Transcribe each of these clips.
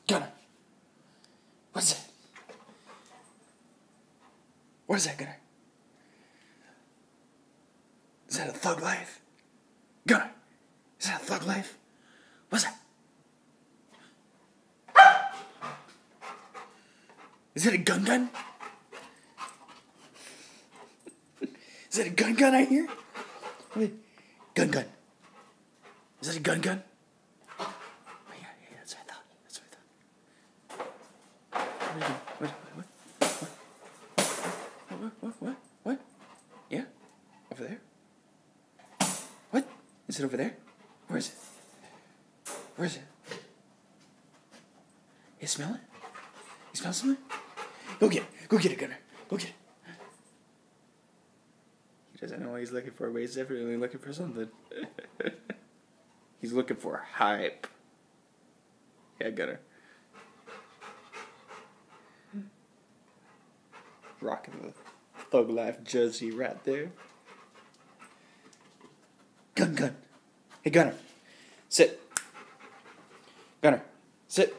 Gunner. What's that? What is that, Gunner? Is that a Thug Life? Gunner. Is that a Thug Life? What's that? Is it a gun? Is that a gun I hear? Gun. Is that a gun? Oh, yeah, that's what I thought. What? Yeah? Over there? What? Is it over there? Where is it? You smell it? You smell something? Go get it, Gunner. Go get it. He doesn't know what he's looking for, but he's definitely looking for something. He's looking for hype. Yeah, Gunner. Rocking the Thug Life jersey right there. Gun. Hey, Gunner. Sit. Gunner. Sit.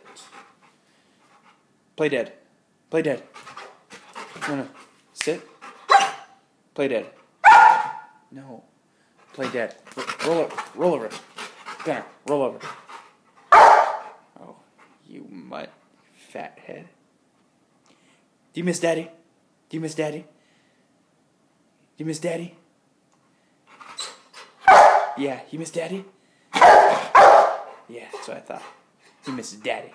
Play dead. No. Sit. Play dead. No. Play dead. Roll over. Gunner, roll over. Oh, you mutt. Fat head. Do you miss Daddy? Yeah, you miss Daddy? Yeah, that's what I thought. He misses Daddy.